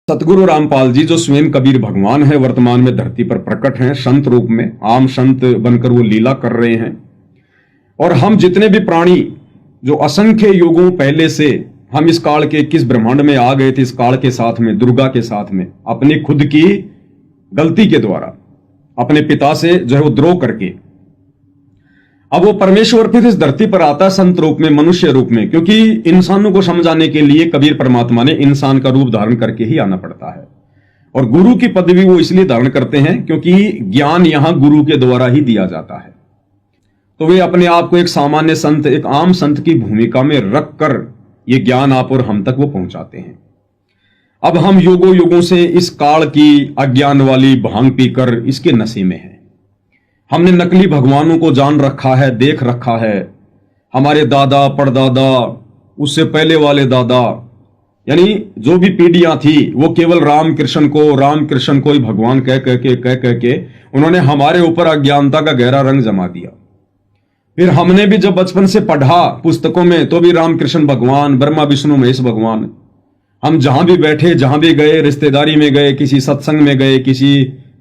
सतगुरु रामपाल जी जो स्वयं कबीर भगवान है, वर्तमान में धरती पर प्रकट हैं संत रूप में, आम संत बनकर वो लीला कर रहे हैं। और हम जितने भी प्राणी जो असंख्य युगों पहले से हम इस काल के किस ब्रह्मांड में आ गए थे, इस काल के साथ में, दुर्गा के साथ में, अपनी खुद की गलती के द्वारा अपने पिता से जो है वो द्रोह करके अब वो परमेश्वर फिर इस धरती पर आता है संत रूप में, मनुष्य रूप में, क्योंकि इंसानों को समझाने के लिए कबीर परमात्मा ने इंसान का रूप धारण करके ही आना पड़ता है। और गुरु की पदवी वो इसलिए धारण करते हैं क्योंकि ज्ञान यहां गुरु के द्वारा ही दिया जाता है। तो वे अपने आप को एक सामान्य संत, एक आम संत की भूमिका में रखकर ये ज्ञान आप और हम तक वो पहुंचाते हैं। अब हम युगों युगों से इस काल की अज्ञान वाली भांग पीकर इसके नशे में हैं। हमने नकली भगवानों को जान रखा है, देख रखा है। हमारे दादा परदादा, उससे पहले वाले दादा, यानी जो भी पीढ़ियां थी वो केवल राम कृष्ण को ही भगवान कह के उन्होंने हमारे ऊपर अज्ञानता का गहरा रंग जमा दिया। फिर हमने भी जब बचपन से पढ़ा पुस्तकों में तो भी राम कृष्ण भगवान, ब्रह्मा विष्णु महेश भगवान। हम जहां भी बैठे, जहां भी गए, रिश्तेदारी में गए, किसी सत्संग में गए, किसी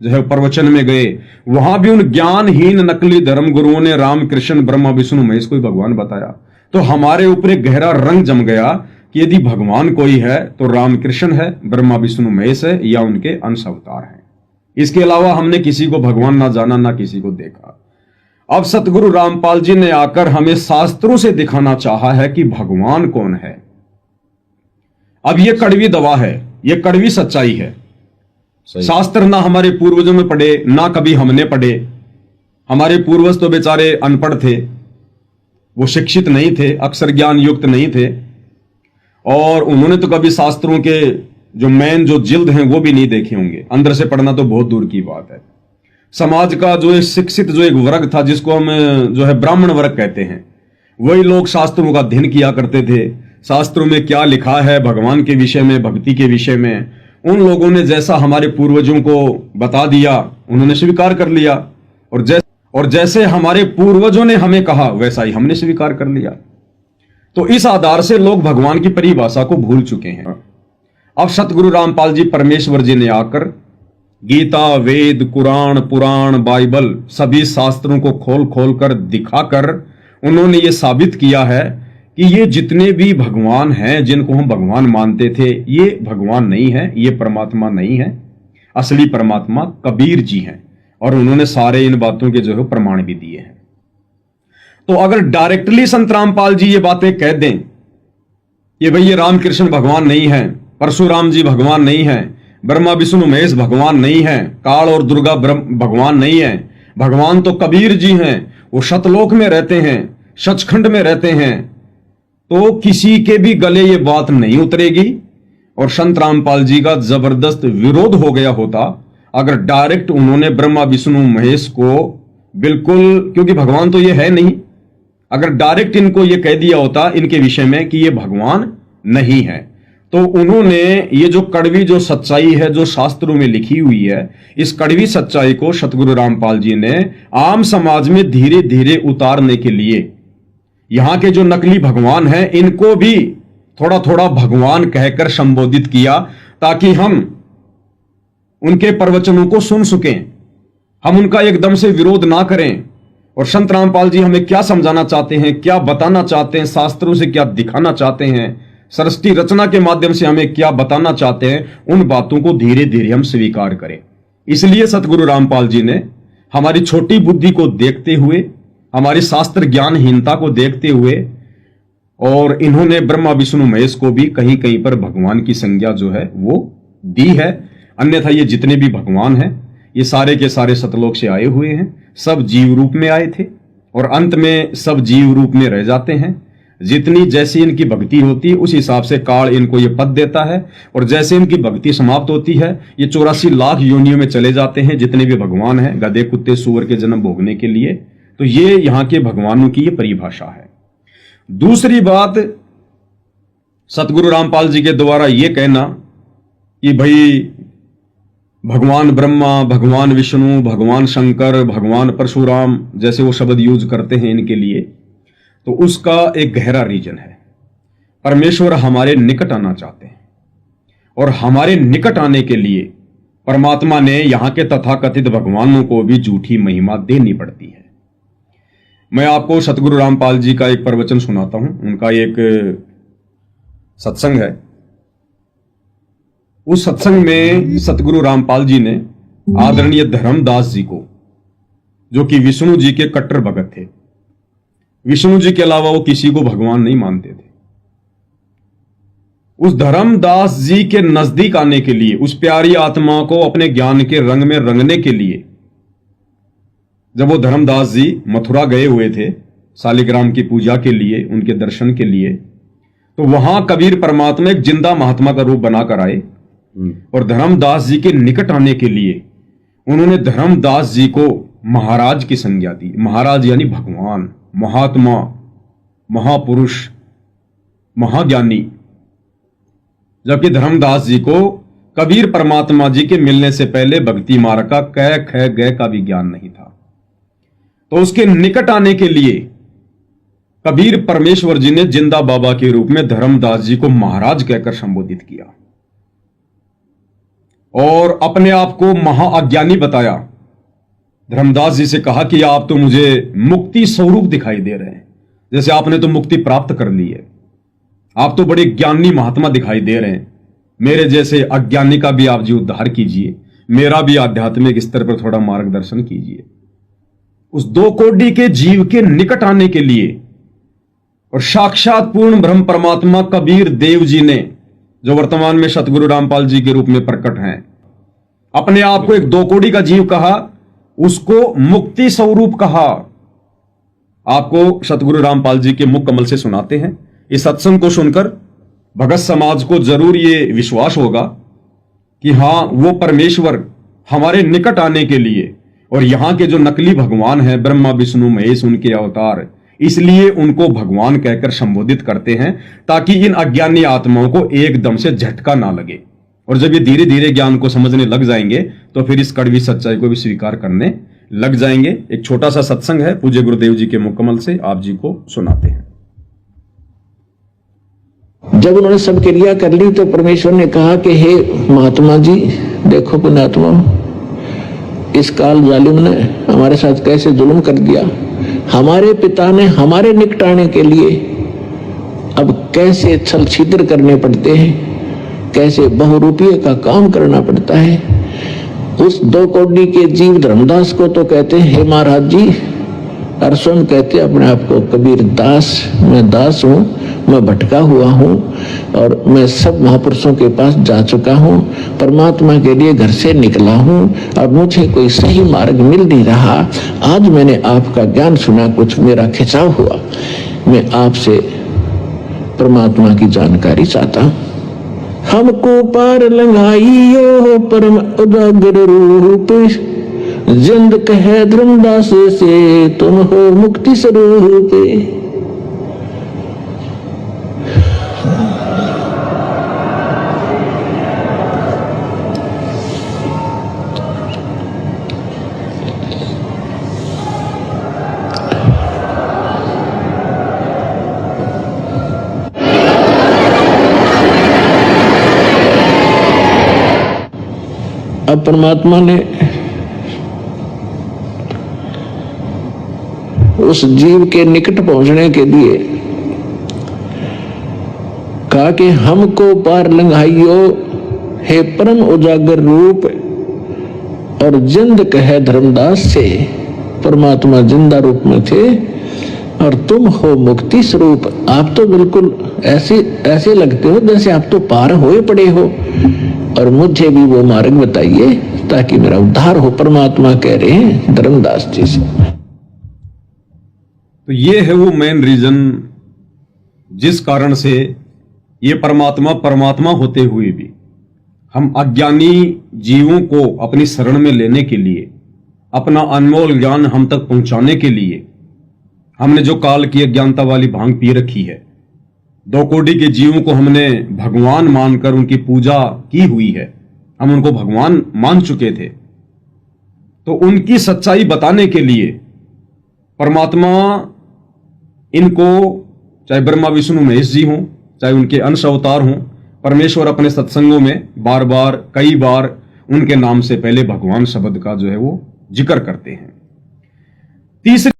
जो है प्रवचन में गए, वहां भी उन ज्ञानहीन नकली धर्म गुरुओं ने राम कृष्ण ब्रह्मा विष्णु महेश को ही भगवान बताया। तो हमारे ऊपर एक गहरा रंग जम गया कि यदि भगवान कोई है तो राम कृष्ण है, ब्रह्मा विष्णु महेश है, या उनके अंश अवतार हैं। इसके अलावा हमने किसी को भगवान ना जाना, ना किसी को देखा। अब सतगुरु रामपाल जी ने आकर हमें शास्त्रों से दिखाना चाहा है कि भगवान कौन है। अब यह कड़वी दवा है, यह कड़वी सच्चाई है। शास्त्र ना हमारे पूर्वजों में पढ़े, ना कभी हमने पढ़े। हमारे पूर्वज तो बेचारे अनपढ़ थे, वो शिक्षित नहीं थे, अक्षर ज्ञान युक्त नहीं थे, और उन्होंने तो कभी शास्त्रों के जो मेन जो जिल्द हैं वो भी नहीं देखे होंगे। अंदर से पढ़ना तो बहुत दूर की बात है। समाज का जो एक शिक्षित जो एक वर्ग था, जिसको हम जो है ब्राह्मण वर्ग कहते हैं, वही लोग शास्त्रों का अध्ययन किया करते थे। शास्त्रों में क्या लिखा है भगवान के विषय में, भक्ति के विषय में, उन लोगों ने जैसा हमारे पूर्वजों को बता दिया उन्होंने स्वीकार कर लिया, और जैसे हमारे पूर्वजों ने हमें कहा वैसा ही हमने स्वीकार कर लिया। तो इस आधार से लोग भगवान की परिभाषा को भूल चुके हैं। अब सतगुरु रामपाल जी परमेश्वर जी ने आकर गीता, वेद, कुरान, पुराण, बाइबल सभी शास्त्रों को खोल खोल कर दिखाकर उन्होंने ये साबित किया है कि ये जितने भी भगवान हैं, जिनको हम भगवान मानते थे, ये भगवान नहीं है, ये परमात्मा नहीं है। असली परमात्मा कबीर जी हैं, और उन्होंने सारे इन बातों के जो है प्रमाण भी दिए हैं। तो अगर डायरेक्टली संत रामपाल जी ये बातें कह दें कि भाई ये रामकृष्ण भगवान नहीं है, परशुराम जी भगवान नहीं है, ब्रह्मा विष्णु महेश भगवान नहीं है, काल और दुर्गा भगवान नहीं है, भगवान तो कबीर जी हैं, वो सतलोक में रहते हैं, सचखंड में रहते हैं, तो किसी के भी गले ये बात नहीं उतरेगी। और संत रामपाल जी का जबरदस्त विरोध हो गया होता अगर डायरेक्ट उन्होंने ब्रह्मा विष्णु महेश को, बिल्कुल, क्योंकि भगवान तो ये है नहीं, अगर डायरेक्ट इनको ये कह दिया होता इनके विषय में कि ये भगवान नहीं है, तो उन्होंने ये जो कड़वी जो सच्चाई है जो शास्त्रों में लिखी हुई है, इस कड़वी सच्चाई को सतगुरु रामपाल जी ने आम समाज में धीरे धीरे उतारने के लिए यहां के जो नकली भगवान हैं इनको भी थोड़ा थोड़ा भगवान कहकर संबोधित किया, ताकि हम उनके प्रवचनों को सुन सकें, हम उनका एकदम से विरोध ना करें। और संत रामपाल जी हमें क्या समझाना चाहते हैं, क्या बताना चाहते हैं, शास्त्रों से क्या दिखाना चाहते हैं, सृष्टि रचना के माध्यम से हमें क्या बताना चाहते हैं, उन बातों को धीरे धीरे हम स्वीकार करें। इसलिए सतगुरु रामपाल जी ने हमारी छोटी बुद्धि को देखते हुए, हमारी शास्त्र ज्ञानहीनता को देखते हुए, और इन्होंने ब्रह्मा विष्णु महेश को भी कहीं कहीं पर भगवान की संज्ञा जो है वो दी है। अन्यथा ये जितने भी भगवान हैं ये सारे के सारे सतलोक से आए हुए हैं, सब जीव रूप में आए थे और अंत में सब जीव रूप में रह जाते हैं। जितनी जैसी इनकी भक्ति होती है उस हिसाब से काल इनको ये पद देता है, और जैसे इनकी भक्ति समाप्त होती है ये 84 लाख योनियों में चले जाते हैं, जितने भी भगवान हैं, गधे कुत्ते सूअर के जन्म भोगने के लिए। तो ये यहां के भगवानों की ये परिभाषा है। दूसरी बात, सतगुरु रामपाल जी के द्वारा ये कहना कि भाई भगवान ब्रह्मा, भगवान विष्णु, भगवान शंकर, भगवान परशुराम जैसे वो शब्द यूज करते हैं इनके लिए, तो उसका एक गहरा रीजन है। परमेश्वर हमारे निकट आना चाहते हैं, और हमारे निकट आने के लिए परमात्मा ने यहां के तथाकथित भगवानों को भी झूठी महिमा देनी पड़ती है। मैं आपको सतगुरु रामपाल जी का एक प्रवचन सुनाता हूं। उनका एक सत्संग है। उस सत्संग में सतगुरु रामपाल जी ने आदरणीय धर्मदास जी को, जो कि विष्णु जी के कट्टर भगत थे, विष्णु जी के अलावा वो किसी को भगवान नहीं मानते थे, उस धर्मदास जी के नजदीक आने के लिए, उस प्यारी आत्मा को अपने ज्ञान के रंग में रंगने के लिए, जब वो धर्मदास जी मथुरा गए हुए थे शालिग्राम की पूजा के लिए, उनके दर्शन के लिए, तो वहां कबीर परमात्मा एक जिंदा महात्मा का रूप बनाकर आए और धर्मदास जी के निकट आने के लिए उन्होंने धर्मदास जी को महाराज की संज्ञा दी। महाराज यानी भगवान, महात्मा, महापुरुष, महाज्ञानी। जबकि धर्मदास जी को कबीर परमात्मा जी के मिलने से पहले भक्ति मार्ग का कै ख गय का भी ज्ञान नहीं था। तो उसके निकट आने के लिए कबीर परमेश्वर जी ने जिंदा बाबा के रूप में धर्मदास जी को महाराज कहकर संबोधित किया और अपने आप को महाअज्ञानी बताया। धर्मदास जी से कहा कि आप तो मुझे मुक्ति स्वरूप दिखाई दे रहे हैं, जैसे आपने तो मुक्ति प्राप्त कर ली है, आप तो बड़े ज्ञानी महात्मा दिखाई दे रहे हैं, मेरे जैसे अज्ञानी का भी आप जी उद्धार कीजिए, मेरा भी आध्यात्मिक स्तर पर थोड़ा मार्गदर्शन कीजिए। उस दो कोटि के जीव के निकट आने के लिए और साक्षात पूर्ण ब्रह्म परमात्मा कबीर देव जी ने, जो वर्तमान में सतगुरु रामपाल जी के रूप में प्रकट हैं, अपने आप को एक दो कोटि का जीव कहा, उसको मुक्ति स्वरूप कहा। आपको सतगुरु रामपाल जी के मुख कमल से सुनाते हैं। इस सत्संग को सुनकर भगत समाज को जरूर ये विश्वास होगा कि हां, वो परमेश्वर हमारे निकट आने के लिए, और यहां के जो नकली भगवान हैं ब्रह्मा विष्णु महेश, उनके अवतार, इसलिए उनको भगवान कहकर संबोधित करते हैं ताकि इन अज्ञानी आत्माओं को एकदम से झटका ना लगे। और जब ये धीरे धीरे ज्ञान को समझने लग जाएंगे तो फिर इस कड़वी सच्चाई को भी स्वीकार करने लग जाएंगे। एक छोटा सा सत्संग है पूज्य गुरुदेव जी के मुकम्मल से, आप जी को सुनाते हैं। जब उन्होंने सब क्रिया कर ली तो परमेश्वर ने कहा कि हे महात्मा जी, देखो पुण्यात्मा, इस काल जालिम ने हमारे साथ कैसे जुल्म कर दिया। हमारे पिता ने हमारे निकट आने के लिए अब कैसे छल छिद्र करने पड़ते हैं, कैसे बहुरूपीय का काम करना पड़ता है। उस दो कोटि के जीव धर्मदास को तो कहते हैं हे महाराज जी, और स्वयं कहते अपने आप को कबीर दास, मैं दास हूँ, मैं भटका हुआ हूँ और मैं सब महापुरुषों के पास जा चुका हूँ, परमात्मा के लिए घर से निकला हूँ और मुझे कोई सही मार्ग मिल नहीं रहा। आज मैंने आपका ज्ञान सुना, कुछ मेरा खिंचाव हुआ, मैं आपसे परमात्मा की जानकारी चाहता हूँ। हमको पार लंघाइयो परम उदागर रूप, जिंद कहे धर्मदास से तुम हो मुक्ति स्वरूप। अब परमात्मा ने उस जीव के निकट पहुंचने के लिए कहा कि हमको पार लंघाइयो हे परम उजागर रूप, और जिंद कहे धर्मदास से, परमात्मा जिंदा रूप में थे और तुम हो मुक्ति स्वरूप। आप तो बिल्कुल ऐसे लगते हो जैसे आप तो पार होए पड़े हो, और मुझे भी वो मार्ग बताइए ताकि मेरा उद्धार हो। परमात्मा कह रहे हैं धर्मदास जी से। तो ये है वो मेन रीजन जिस कारण से ये परमात्मा होते हुए भी हम अज्ञानी जीवों को अपनी शरण में लेने के लिए, अपना अनमोल ज्ञान हम तक पहुंचाने के लिए हमने जो काल की अज्ञानता वाली भांग पी रखी है, दो कोटि के जीवों को हमने भगवान मानकर उनकी पूजा की हुई है, हम उनको भगवान मान चुके थे। तो उनकी सच्चाई बताने के लिए परमात्मा इनको, चाहे ब्रह्मा विष्णु महेश जी हों, चाहे उनके अंश अवतार हों, परमेश्वर अपने सत्संगों में बार बार कई बार उनके नाम से पहले भगवान शब्द का जो है वो जिक्र करते हैं। तीसरी